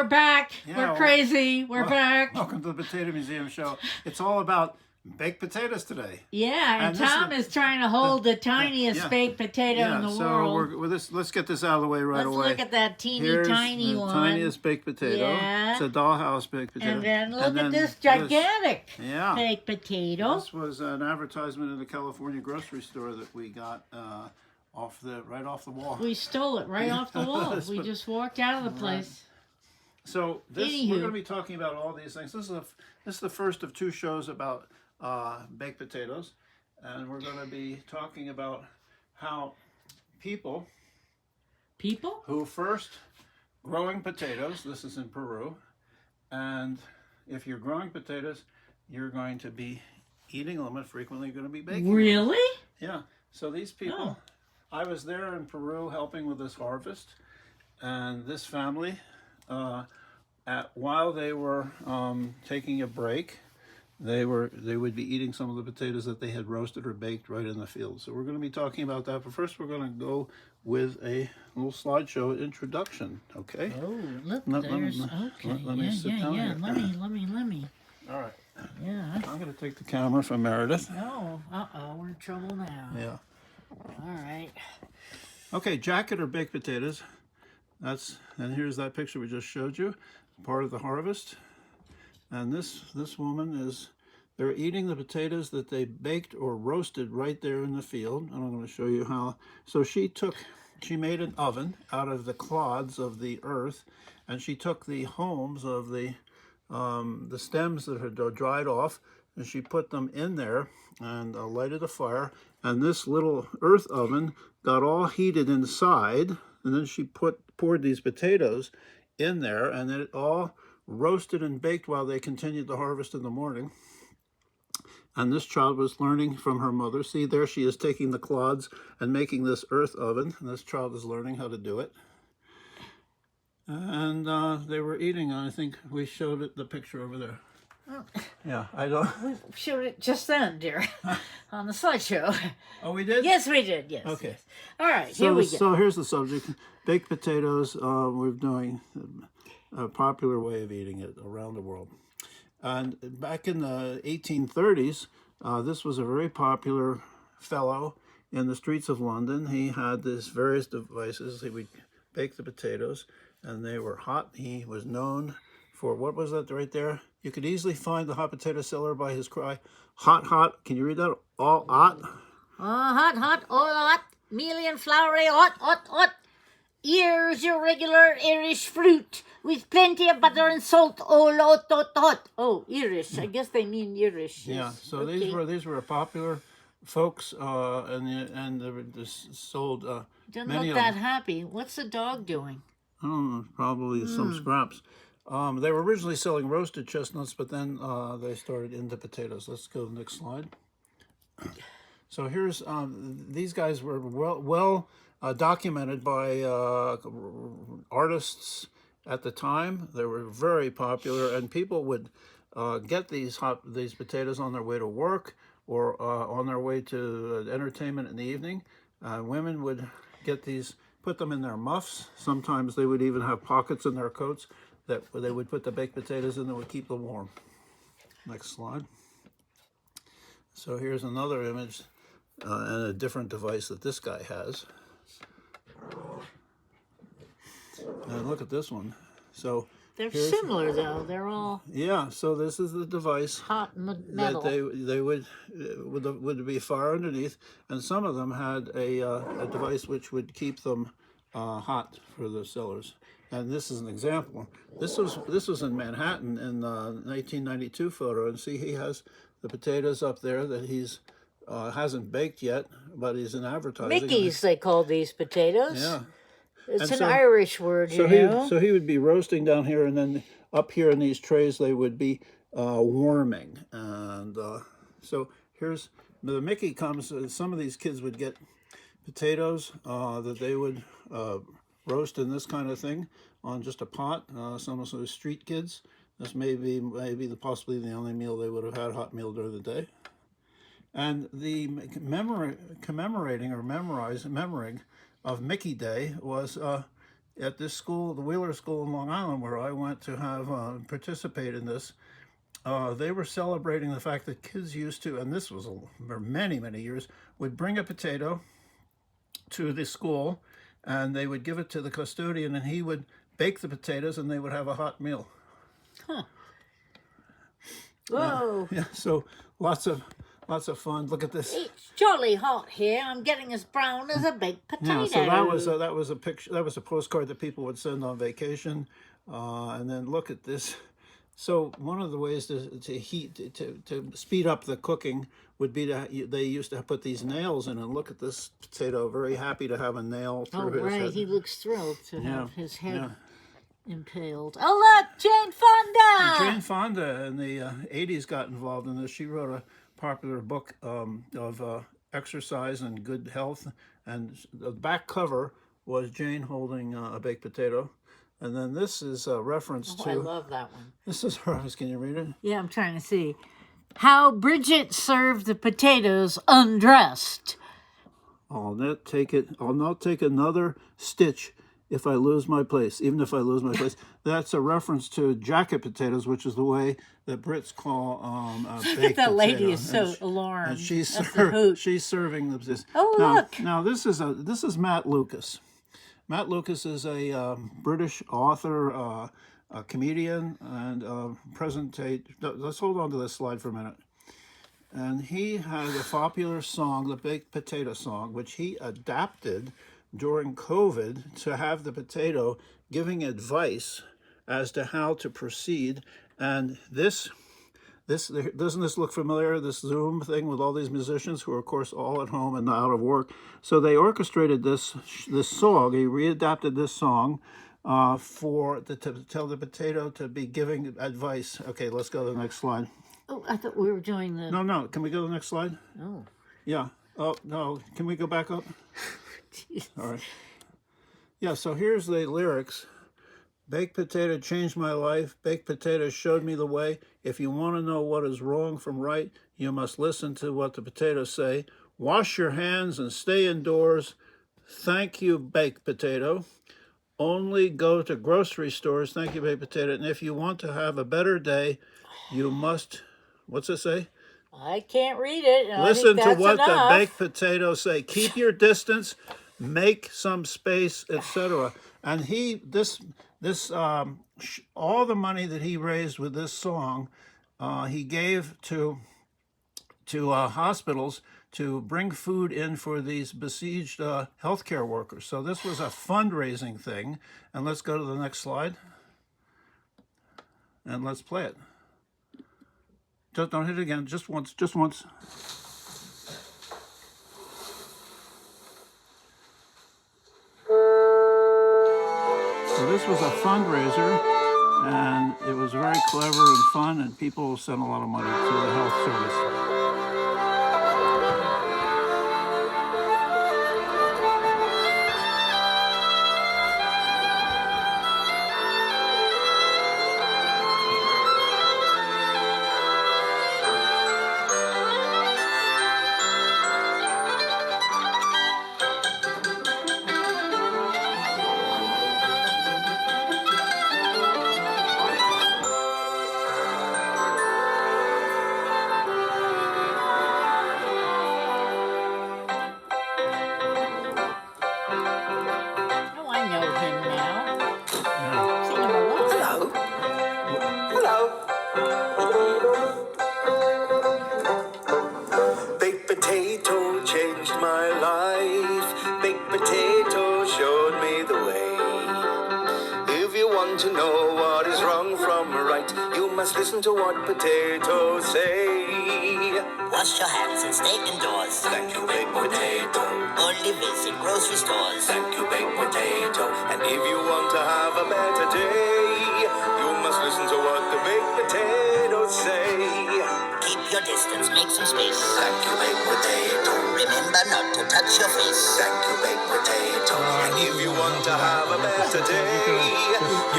we're back. Yeah, we're crazy. We're back. Welcome to the Potato Museum show. It's all about baked potatoes today. Yeah, and Tom is trying to hold the tiniest baked potato in the world. Let's get this out of the way right away. Let's look at that Here's tiny the one. Tiniest baked potato. Yeah. It's a dollhouse baked potato. And then look at this gigantic baked potato. This was an advertisement in the California grocery store that we got right off the wall. We stole it right off the wall. We just walked out of the place. So we're going to be talking about all these things. This is the first of two shows about baked potatoes, and we're going to be talking about how people who first growing potatoes. This is in Peru, and if you're growing potatoes, you're going to be eating them and frequently going to be baking them. Really? Yeah. So these people, I was there in Peru helping with this harvest, and this family, while they were taking a break, they would be eating some of the potatoes that they had roasted or baked right in the field. So we're going to be talking about that. But first, we're going to go with a little slideshow introduction. Okay. Oh, look, Let me sit down here. Let me. All right. Yeah. I'm going to take the camera from Meredith. Oh, we're in trouble now. Yeah. All right. Okay, jacket or baked potatoes. And here's that picture we just showed you, part of the harvest. And this woman they're eating the potatoes that they baked or roasted right there in the field. And I'm going to show you how. So she made an oven out of the clods of the earth, and she took the hulls of the stems that had dried off, and she put them in there and lighted a fire. And this little earth oven got all heated inside, and then she poured these potatoes in there, and then it all roasted and baked while they continued the harvest in the morning. And this child was learning from her mother. See, there she is taking the clods and making this earth oven, and this child is learning how to do it. And they were eating, I think we showed it, the picture over there. Oh. Yeah, I don't. We showed it just then, dear, on the slideshow. Oh, we did? Yes, we did. Yes. Okay. Yes. All right. Here we go. So here's the subject: baked potatoes. We're doing a popular way of eating it around the world. And back in the 1830s, this was a very popular fellow in the streets of London. He had these various devices. He would bake the potatoes, and they were hot. He was known for, what was that right there? You could easily find the hot potato seller by his cry, "Hot, hot." Can you read that? All hot. Hot, hot, all hot, mealy and floury, hot, hot, hot. Here's your regular Irish fruit with plenty of butter and salt. Oh, hot, hot, hot. Oh, Irish. I guess they mean Irish. Yeah. Yes. So Okay. these were popular folks, and they were just sold. Doesn't many look of that them. happy. What's the dog doing? I don't know, probably some scraps. They were originally selling roasted chestnuts, but then they started into potatoes. Let's go to the next slide. So here's these guys were well documented by artists at the time. They were very popular, and people would get these potatoes on their way to work or on their way to entertainment in the evening. Women would get these, put them in their muffs. Sometimes they would even have pockets in their coats that they would put the baked potatoes in that would keep them warm. Next slide. So here's another image and a different device that this guy has. And look at this one. So They're similar, though. They're all so this is the device hot metal. that they would be fire underneath, and some of them had a device which would keep them hot for the sellers. And this is an example. This was in Manhattan in the 1992 photo, and see, he has the potatoes up there that he's hasn't baked yet, but he's in advertising. Mickeys, they call these potatoes. Yeah. It's And an Irish word, you know. So he would be roasting down here, and then up here in these trays they would be warming. And so here's the Mickey comes. Some of these kids would get potatoes that they would roast in this kind of thing on just a pot. Some of those street kids, this may be possibly the only meal they would have had, hot meal during the day. And the commemorating of Mickey Day was at this school, the Wheeler School in Long Island, where I went to have participate in this, they were celebrating the fact that kids used to, and this was for many, many years, would bring a potato to the school, and they would give it to the custodian, and he would bake the potatoes, and they would have a hot meal. Huh. Whoa. Yeah, so lots of fun. Look at this. It's jolly hot here. I'm getting as brown as a baked potato. Yeah, so that was a picture. That was a postcard that people would send on vacation, and then look at this. So one of the ways to speed up the cooking would be they used to put these nails in, and look at this potato. Very happy to have a nail through his head. Oh, right. He looks thrilled to have his head impaled. Oh, look, Jane Fonda! Jane Fonda in the 80s got involved in this. She wrote a popular book of exercise and good health, and the back cover was Jane holding a baked potato. And then this is a reference to... I love that one. This is a reference. Can you read it? Yeah, I'm trying to see. How Bridget served the potatoes undressed. I'll not take another stitch if I lose my place, even if I lose my place. That's a reference to jacket potatoes, which is the way that Brits call baked That lady potato. is so alarmed. And she's serving this. Oh, look. Now this is Matt Lucas. Matt Lucas is a British author, a comedian, and presentate. Let's hold on to this slide for a minute. And he has a popular song, the Baked Potato Song, which he adapted during COVID to have the potato giving advice as to how to proceed. And this doesn't this look familiar, this Zoom thing with all these musicians who are, of course, all at home and out of work. So they orchestrated this song. He readapted this song to tell the potato to be giving advice. Okay, let's go to the next slide. Oh, I thought we were doing the... No. Can we go to the next slide? Oh. Yeah. Oh, no. Can we go back up? Jeez. All right. Yeah, so here's the lyrics. Baked potato changed my life. Baked potato showed me the way. If you want to know what is wrong from right, you must listen to what the potatoes say. Wash your hands and stay indoors. Thank you, baked potato. Only go to grocery stores. Thank you, baked potato. And if you want to have a better day, you must, what's it say? I can't read it. Listen to what the baked potatoes say. Keep your distance. Make some space, etc. And all the money that he raised with this song, he gave to hospitals to bring food in for these besieged healthcare workers. So this was a fundraising thing. And let's go to the next slide. And let's play it. Just don't hit it again. Just once. Just once. So this was a fundraiser, and it was very clever and fun, and people sent a lot of money to the health service. To know what is wrong from right, you must listen to what potatoes say. Wash your hands and stay indoors. Thank you, baked potato. Only visit grocery stores. Thank you, baked potato. And if you want to have a better day, you must listen to what the baked potatoes say. Keep your distance, make some space. Thank you, baked potato. Remember not to touch your face. Thank you, baked potato. And if you want to have a better day,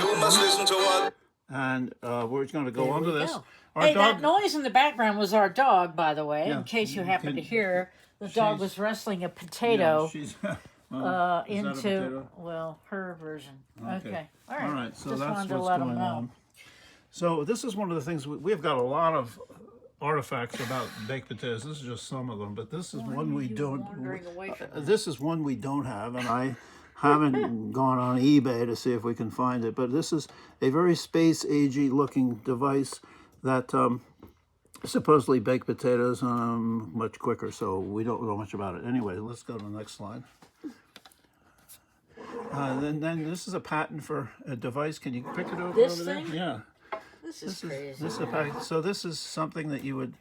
you must listen to what... And we're going to go on to this. Hey, that noise in the background was our dog, by the way, in case you happen to hear. The dog was wrestling a potato. Yeah, Is that a into, potato? well, her version. Okay. All All right, so Just that's wanted to what's let 'em going know. on. So this is one of the things, we've got a lot of artifacts about baked potatoes. This is just some of them, but this is one we don't, wandering away from that. this is one we don't have, and I haven't gone on eBay to see if we can find it, but this is a very space-agey looking device that supposedly baked potatoes much quicker, so we don't know much about it. Anyway, let's go to the next slide. Then this is a patent for a device. Can you pick it over This over there? thing? Yeah. This is crazy. This is a packet. So this is something that you would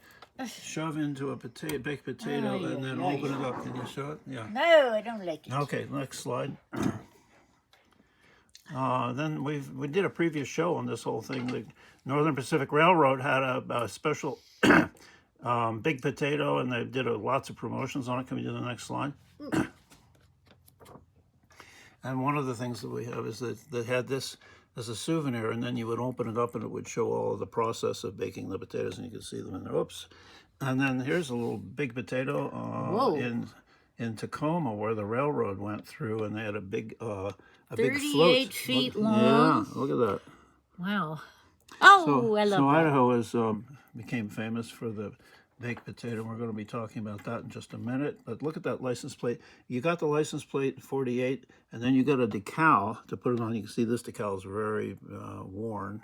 shove into a baked potato Ay, and then ay, ay. open it up. Can you show it? Yeah. No, I don't like it. Okay, next slide. Then we did a previous show on this whole thing. The Northern Pacific Railroad had a special big potato, and they did lots of promotions on it. Can we do the next slide? And one of the things that we have is that they had this as a souvenir, and then you would open it up and it would show all of the process of baking the potatoes, and you could see them in there. Oops. And then here's a little big potato in Tacoma, where the railroad went through, and they had a big float. 38 feet long. Yeah, look at that. Wow. Oh, I love So that. Idaho became famous for the baked potato. We're going to be talking about that in just a minute. But look at that license plate. You got the license plate 48, and then you got a decal to put it on. You can see this decal is very worn.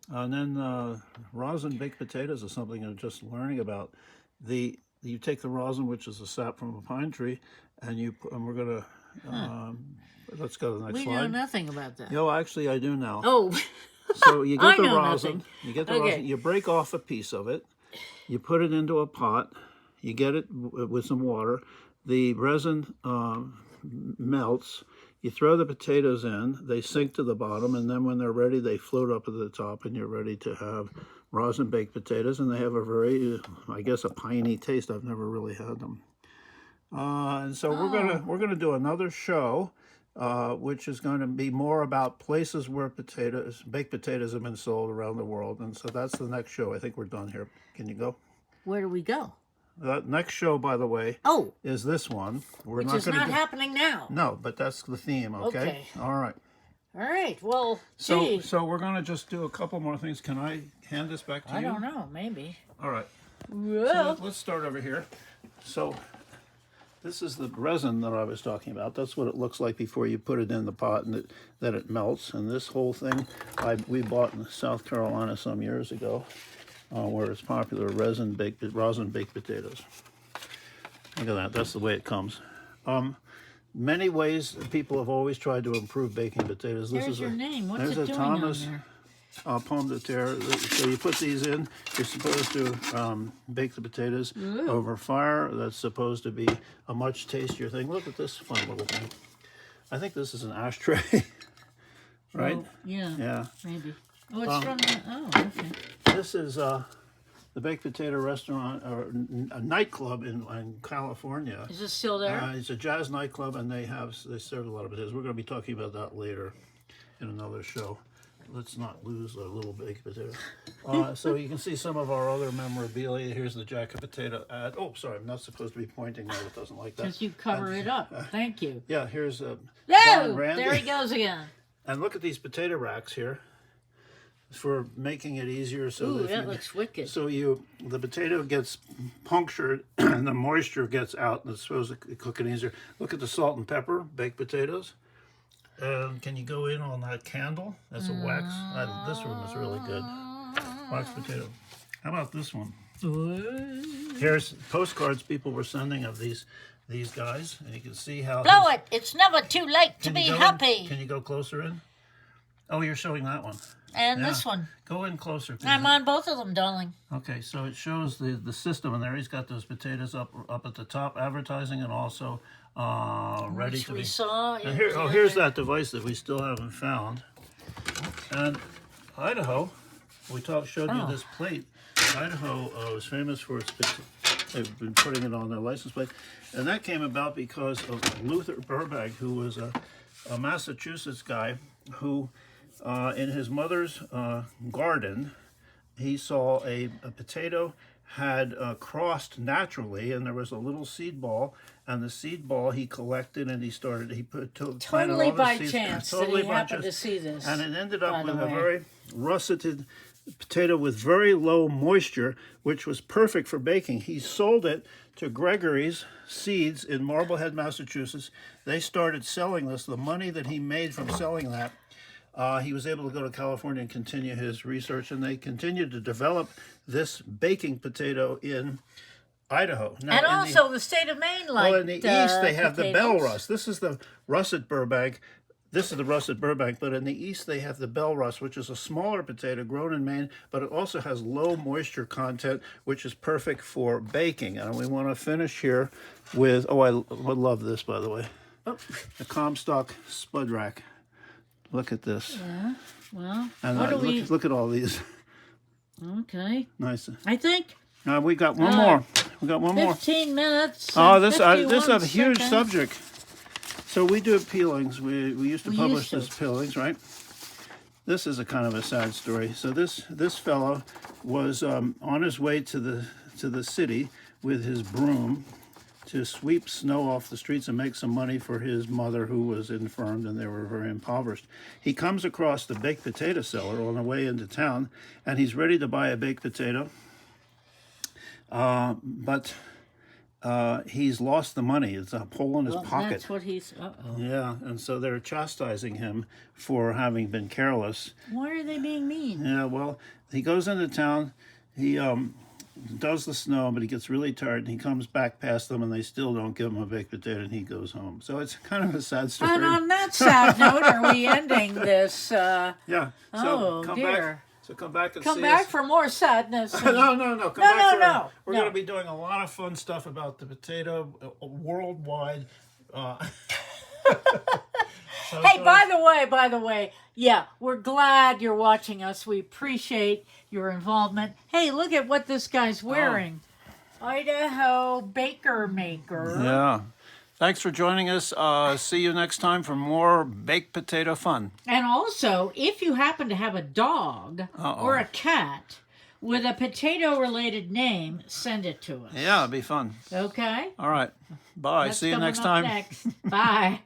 And then rosin baked potatoes is something I'm just learning about. You take the rosin, which is the sap from a pine tree, and we're going to let's go to the next We slide. know nothing about that. No, actually, I do now. Oh, So you I get the know rosin. nothing. You get the Okay. rosin. You break off a piece of it. You put it into a pot. You get it with some water. The resin melts. You throw the potatoes in. They sink to the bottom, and then when they're ready, they float up to the top, and you're ready to have rosin baked potatoes. And they have a very, I guess, a piney taste. I've never really had them. And so we're gonna do another show. Which is going to be more about places where baked potatoes have been sold around the world. And so that's the next show. I think we're done here. Can you go? where do we go? That next show, by the way, Oh, is this one. We're which is gonna not happening now. No, but that's the theme, okay? Okay. All right. All right. Well, So, gee, so we're going to just do a couple more things. Can I hand this back to you? I don't know. Maybe. All right. So Well, let's start over here. So this is the resin that I was talking about. That's what it looks like before you put it in the pot and that it melts. And this whole thing we bought in South Carolina some years ago, where it's popular, rosin baked potatoes. Look at that. That's the way it comes. Many ways people have always tried to improve baking potatoes. This there's is your name. What's there's it a doing Thomas on there? pomme de terre. So you put these in. You're supposed to bake the potatoes over fire. That's supposed to be a much tastier thing. Look at this fun little thing. I think this is an ashtray, right? Oh, yeah. Yeah. Maybe. Oh, it's from the. Oh, okay. This is the baked potato restaurant or a nightclub in California. Is it still there? It's a jazz nightclub, and they serve a lot of potatoes. We're going to be talking about that later in another show. Let's not lose a little baked potato. So you can see some of our other memorabilia. Here's the jacket potato ad. Oh, sorry, I'm not supposed to be pointing there. It doesn't like that. Because you cover it up. Thank you. Yeah, here's Don No! Randy. There he goes again. And look at these potato racks here for making it easier. So Ooh, that that looks wicked. So the potato gets punctured and the moisture gets out, and it's supposed to cook it easier. Look at the salt and pepper baked potatoes. Can you go in on that candle? That's a wax. This one is really good. Wax potato. How about this one? Here's postcards people were sending of these guys, and you can see how. Blow it! It's never too late to Can be you go in? happy. Can you go closer in? Oh, you're showing that one. And Yeah. this one. Go in closer. please. I'm on both of them, darling. Okay, so it shows the system in there. He's got those potatoes up at the top, advertising, and also ready Which to we be. saw. And here's that device that we still haven't found. And Idaho, showed you this plate. Idaho was famous for its. They've been putting it on their license plate, and that came about because of Luther Burbank, who was a Massachusetts guy who, in his mother's garden, he saw a potato had crossed naturally, and there was a little seed ball, and the seed ball he collected, and he planted Totally all the by seeds, chance that totally he by happened to chance. see this. And it ended by up the with a way. very russeted potato with very low moisture, which was perfect for baking. He sold it to Gregory's Seeds in Marblehead, Massachusetts. They started selling this. The money that he made from selling that, he was able to go to California and continue his research, and they continued to develop this baking potato in Idaho. Now, And also the state of Maine, like in the east, they have the bell potatoes. rust. This is the russet Burbank. This is the russet Burbank, but in the east they have the bell rust, which is a smaller potato grown in Maine, but it also has low moisture content, which is perfect for baking. And we want to finish here with, I would love this, by the way, the Comstock Spud Rack. Look at this. Yeah, well, And what do we... look at all these. Okay. Nice. I think We got one more. We got one more. 15 minutes. Oh, and this is 51 a huge seconds. subject. So we do peelings. We used to We publish used this peelings, right? This is a kind of a sad story. So this fellow was on his way to the city with his broom to sweep snow off the streets and make some money for his mother, who was infirmed, and they were very impoverished. He comes across the baked potato seller on the way into town, and he's ready to buy a baked potato, but he's lost the money. It's a hole in his pocket. That's what he's... Uh-oh. Yeah, and so they're chastising him for having been careless. Why are they being mean? Yeah, well, he goes into town, he does the snow, but he gets really tired, and he comes back past them, and they still don't give him a baked potato, and he goes home. So it's kind of a sad story. And on that sad note, are we ending this? Yeah. So Oh, come dear. back. So come back and Come see back us. for more sadness. No. Come No, back. no, We're no. going to be doing a lot of fun stuff about the potato worldwide. Hey, by the way, yeah, we're glad you're watching us. We appreciate your involvement. Hey, look at what this guy's wearing. Idaho Baker Maker. Yeah. Thanks for joining us. See you next time for more baked potato fun. And also, if you happen to have a dog or a cat with a potato-related name, send it to us. Yeah, it'd be fun. Okay? All right. Bye. That's See you coming next up time. Next. Bye.